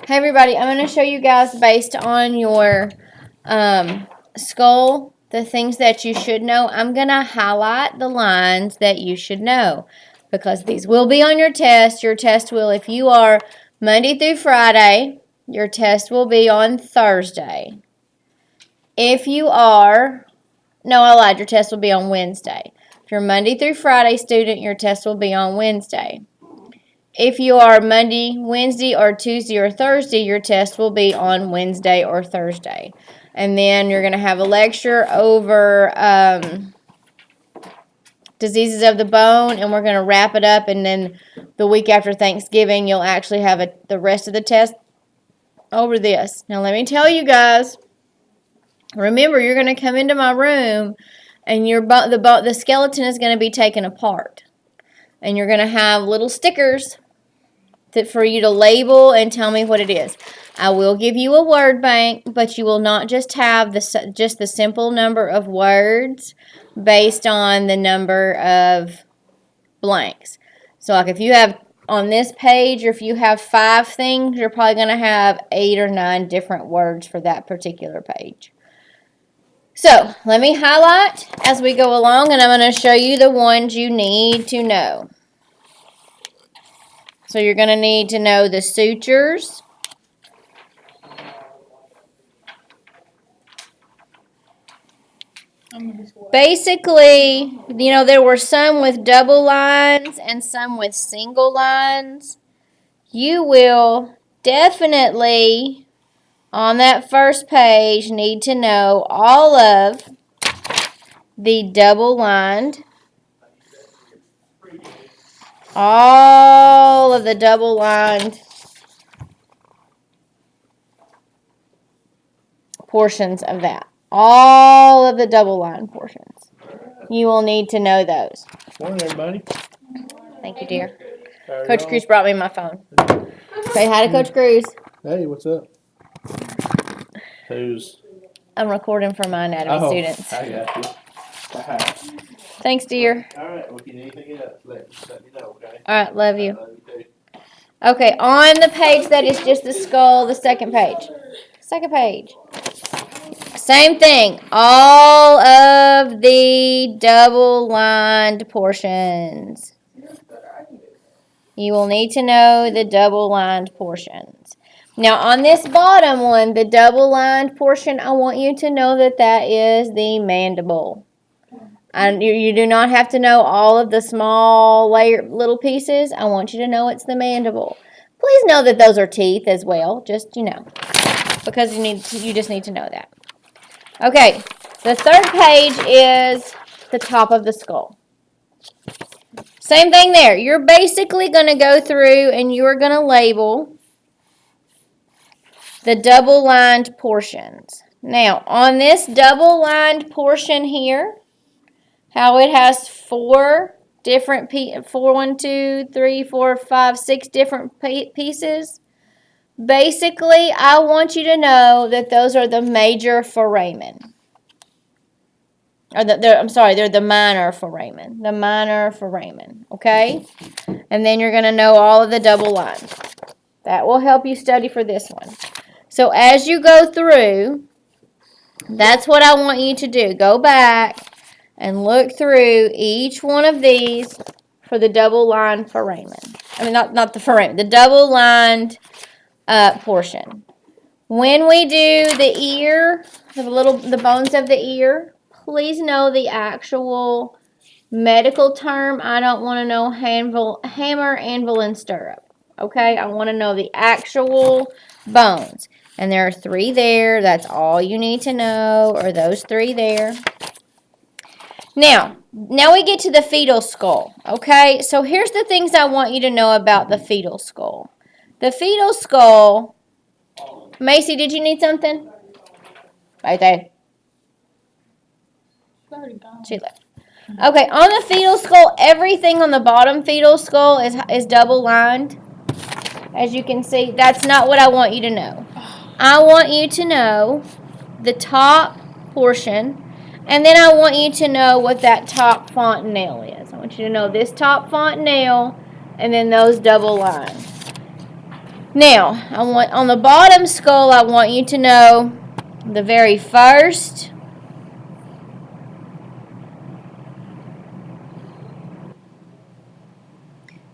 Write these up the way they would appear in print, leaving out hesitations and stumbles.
Hey everybody, I'm going to show you guys based on your skull, the things that you should know. I'm going to highlight the lines that you should know because these will be on your test. Your test will, if you are Monday through Friday, your test will be on Thursday. If you are, no, I lied, your test will be on Wednesday. If you're a Monday through Friday student, your test will be on Wednesday. If you are Monday, Wednesday, or Tuesday or Thursday, your test will be on Wednesday or Thursday. And then you're going to have a lecture over diseases of the bone, and we're going to wrap it up. And then the week after Thanksgiving, you'll actually have the rest of the test over this. Now, let me tell you guys, remember, you're going to come into my room, and the skeleton is going to be taken apart. And you're going to have little stickers for you to label and tell me what it is. I will give you a word bank, but you will not just have just the simple number of words based on the number of blanks. So like if you have on this page, or if you have 5 things, you're probably going to have 8 or 9 different words for that particular page. So let me highlight as we go along, and I'm going to show you the ones you need to know. So you're going to need to know the sutures. Basically, there were some with double lines and some with single lines. You will definitely, on that first page, need to know all of the double-lined portions of that. All of the double-lined portions. You will need to know those. Morning, everybody. Thank you, dear. Coach Cruz brought me my phone. Say hi to Coach Cruz. Hey, what's up? Who's? I'm recording for my anatomy students. I got you. Thanks, dear. All right, well, if you need anything else, let me know, okay? All right, love you. I love you too. Okay, on the page that is just the skull, the second page. Second page. Same thing. All of the double-lined portions. You will need to know the double-lined portions. Now, on this bottom one, the double-lined portion, I want you to know that is the mandible. And you do not have to know all of the small little pieces. I want you to know it's the mandible. Please know that those are teeth as well. Just, because you just need to know that. Okay, the third page is the top of the skull. Same thing there. You're basically going to go through and you're going to label the double-lined portions. Now, on this double-lined portion here, how it has 4 different 6 different pieces. Basically, I want you to know that those are the major foramen. They're the minor foramen. The minor foramen, okay? And then you're going to know all of the double lines. That will help you study for this one. So as you go through, that's what I want you to do. Go back and look through each one of these for the double-lined foramen. I mean, not the foramen, the double-lined portion. When we do the ear, the bones of the ear, please know the actual medical term. I don't want to know hammer, anvil, and stirrup. Okay, I want to know the actual bones. And there are 3 there. That's all you need to know, or those 3 there. Now we get to the fetal skull. Okay, so here's the things I want you to know about the fetal skull. The fetal skull, Macy, did you need something? Right there. She left. Okay, on the fetal skull, everything on the bottom fetal skull is double-lined. As you can see, that's not what I want you to know. I want you to know the top portion, and then I want you to know what that top fontanelle is. I want you to know this top fontanelle, and then those double lines. Now, on the bottom skull, I want you to know the very first,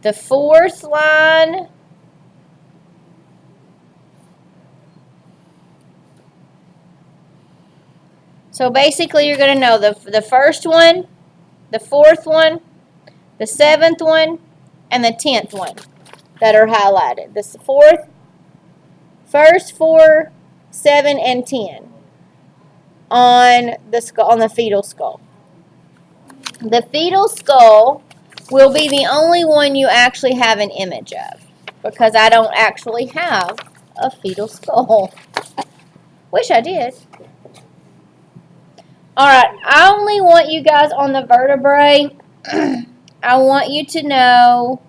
the fourth line, so basically you're going to know the first one, the fourth one, the seventh one, and the 10th one that are highlighted. The first 4, 7, and 10 on the skull, on the fetal skull. The fetal skull will be the only one you actually have an image of, because I don't actually have a fetal skull. Wish I did. Alright, I only want you guys on the vertebrae. I want you to know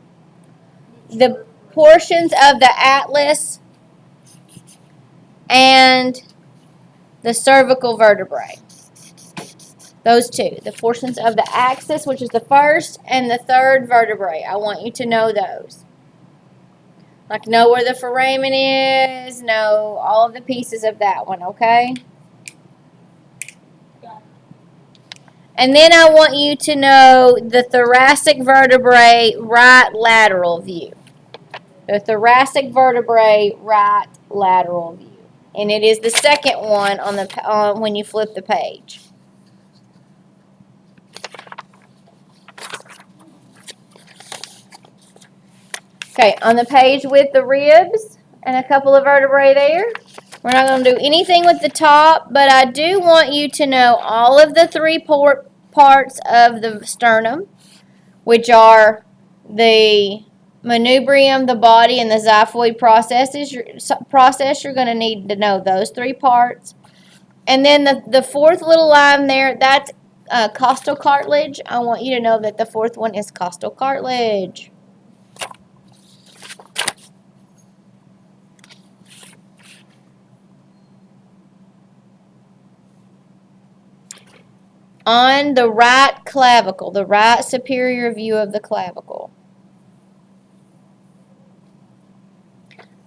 the portions of the atlas and the cervical vertebrae. Those two. The portions of the axis, which is the first and the third vertebrae. I want you to know those. Like, know where the foramen is, know all of the pieces of that one, okay? And then I want you to know the thoracic vertebrae right lateral view. The thoracic vertebrae right lateral view. And it is the second one on when you flip the page. Okay, on the page with the ribs and a couple of vertebrae there. We're not going to do anything with the top, but I do want you to know all of the 3 parts of the sternum, which are the manubrium, the body, and the xiphoid process. You're going to need to know those 3 parts. And then the fourth little line there, that's costal cartilage. I want you to know that the fourth one is costal cartilage. On the right clavicle, the right superior view of the clavicle,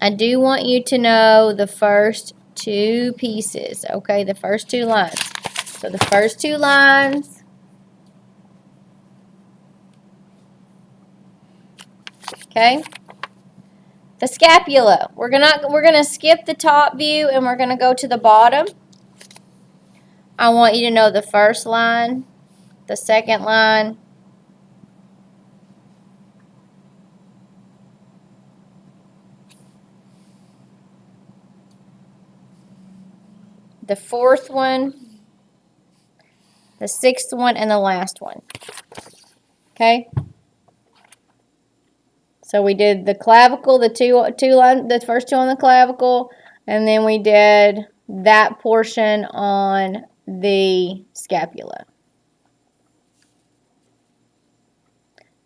I do want you to know the first 2 pieces, okay? The first 2 lines. So the first 2 lines, okay? The scapula. We're gonna skip the top view and we're gonna go to the bottom. I want you to know the first line, the second line, the fourth one, the 6th one, and the last one. Okay? So we did the clavicle, the first 2 on the clavicle, and then we did that portion on the scapula.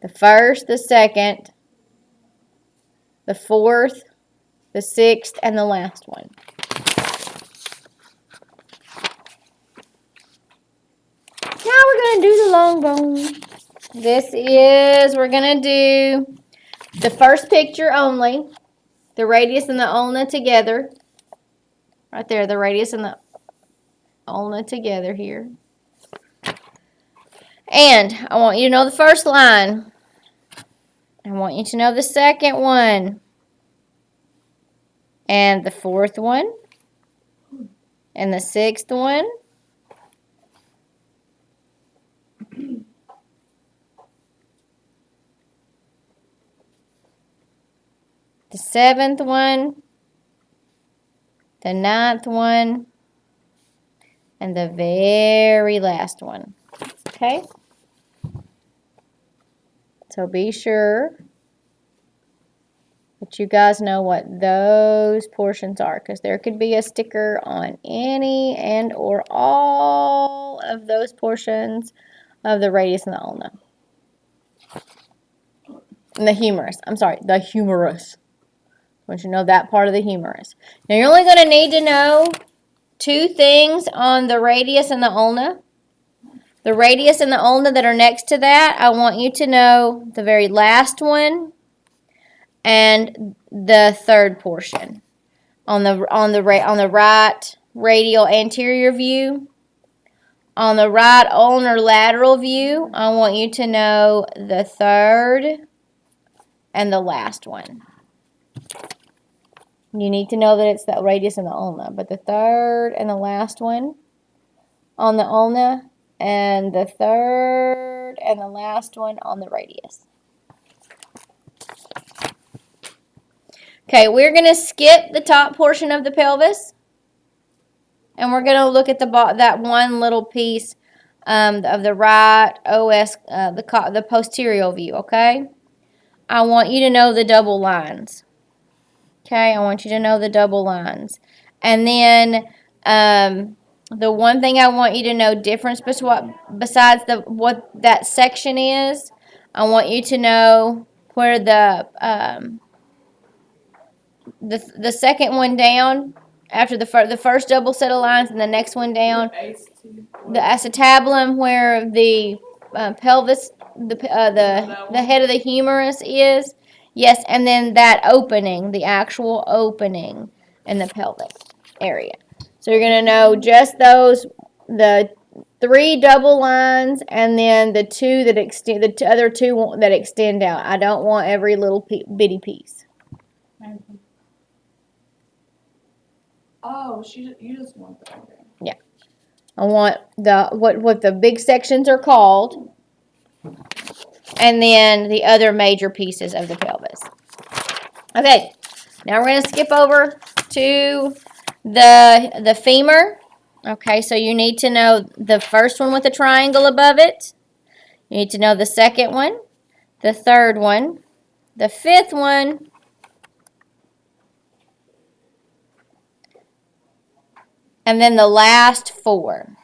The first, the second, the fourth, the 6th, and the last one. Now we're going to do the long bone. We're going to do the first picture only, the radius and the ulna together. Right there, the radius and the ulna together here. And I want you to know the first line. I want you to know the second one. And the fourth one. And the 6th one. The 7th one. The 9th one. And the very last one. Okay? So be sure that you guys know what those portions are, because there could be a sticker on any and or all of those portions of the radius and the ulna. And the humerus. I'm sorry, the humerus. I want you to know that part of the humerus. Now you're only going to need to know 2 things on the radius and the ulna. The radius and the ulna that are next to that, I want you to know the very last one and the third portion. On the right radial anterior view, on the right ulnar lateral view, I want you to know the third and the last one. You need to know that it's the radius and the ulna, but the third and the last one on the ulna, and the third and the last one on the radius. Okay, we're going to skip the top portion of the pelvis, and we're going to look at that one little piece of the right OS, the posterior view, okay? I want you to know the double lines. Okay, I want you to know the double lines. And then the one thing I want you to know difference besides what that section is, I want you to know where the second one down after the first double set of lines and the next one down, the acetabulum, where the pelvis, the head of the humerus is. Yes, and then that opening, the actual opening in the pelvic area. So you're going to know just those, the 3 double lines, and then the 2 that extend, the other 2 that extend out. I don't want every little bitty piece. Oh, you just want that. Okay. Yeah. I want what the big sections are called, and then the other major pieces of the pelvis. Okay, now we're going to skip over to the femur. Okay, so you need to know the first one with the triangle above it. You need to know the second one, the third one, the fifth one, and then the last 4.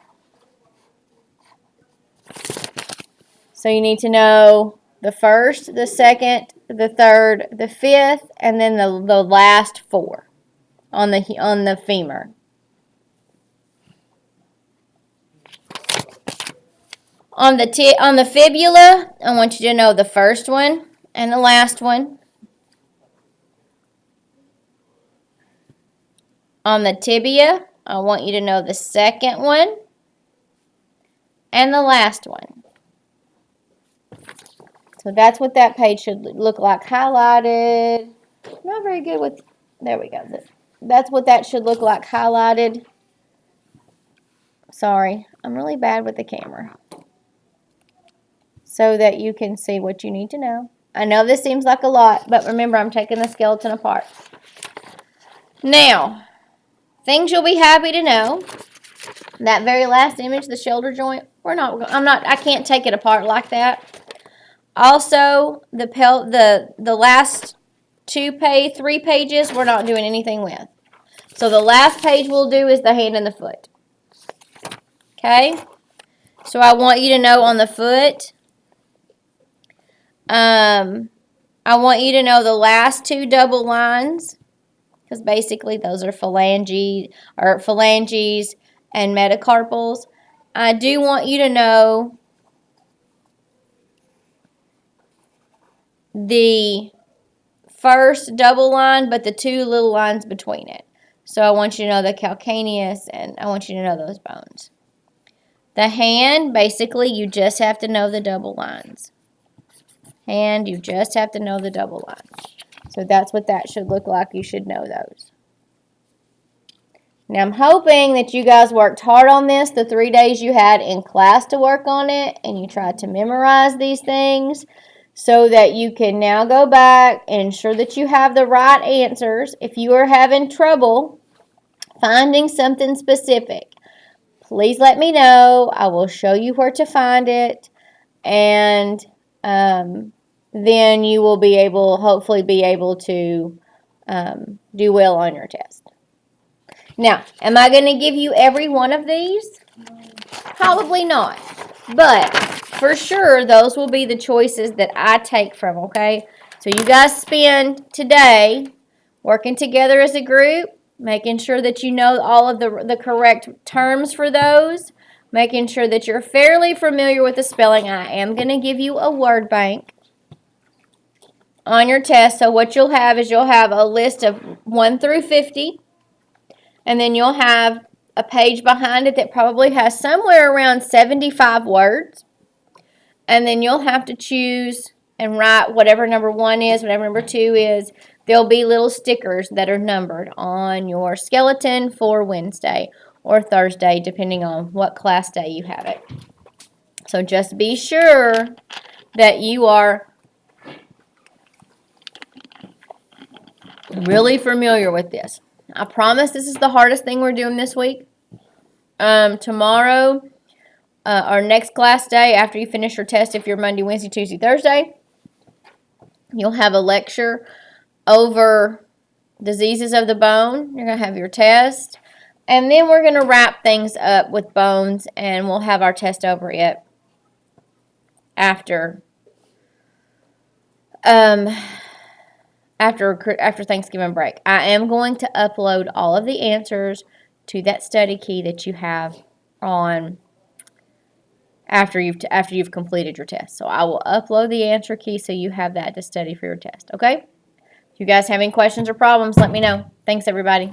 So you need to know the first, the second, the third, the fifth, and then the last 4 on the femur. On the fibula, I want you to know the first one and the last one. On the tibia, I want you to know the second one and the last one. So that's what that page should look like, highlighted. Not very good with, there we go. That's what that should look like, highlighted. Sorry, I'm really bad with the camera. So that you can see what you need to know. I know this seems like a lot, but remember, I'm taking the skeleton apart. Now, things you'll be happy to know. That very last image, the shoulder joint, I can't take it apart like that. Also, the last 3 pages, we're not doing anything with. So the last page we'll do is the hand and the foot. Okay? So I want you to know on the foot, I want you to know the last 2 double lines, because basically those are phalanges and metacarpals. I do want you to know the first double line, but the 2 little lines between it. So I want you to know the calcaneus, and I want you to know those bones. The hand, basically, you just have to know the double lines. Hand, you just have to know the double lines. So that's what that should look like. You should know those. Now I'm hoping that you guys worked hard on this the 3 days you had in class to work on it, and you tried to memorize these things so that you can now go back and ensure that you have the right answers. If you are having trouble finding something specific, please let me know. I will show you where to find it, and then you will hopefully be able to do well on your test. Now, am I going to give you every one of these? Probably not. But for sure, those will be the choices that I take from, okay? So you guys spend today working together as a group, making sure that you know all of the correct terms for those, making sure that you're fairly familiar with the spelling. I am going to give you a word bank. on your test. So what you'll have is you'll have a list of 1 through 50. And then you'll have a page behind it that probably has somewhere around 75 words. And then you'll have to choose and write whatever number 1 is, whatever number 2 is. There'll be little stickers that are numbered on your skeleton for Wednesday or Thursday, depending on what class day you have it. So just be sure that you are really familiar with this. I promise this is the hardest thing we're doing this week. Tomorrow, our next class day, after you finish your test, if you're Monday, Wednesday, Tuesday, Thursday, you'll have a lecture over diseases of the bone. You're going to have your test. And then we're going to wrap things up with bones, and we'll have our test over it after Thanksgiving break. I am going to upload all of the answers to that study key that you have on after you've completed your test. So I will upload the answer key so you have that to study for your test, okay? If you guys have any questions or problems, let me know. Thanks, everybody.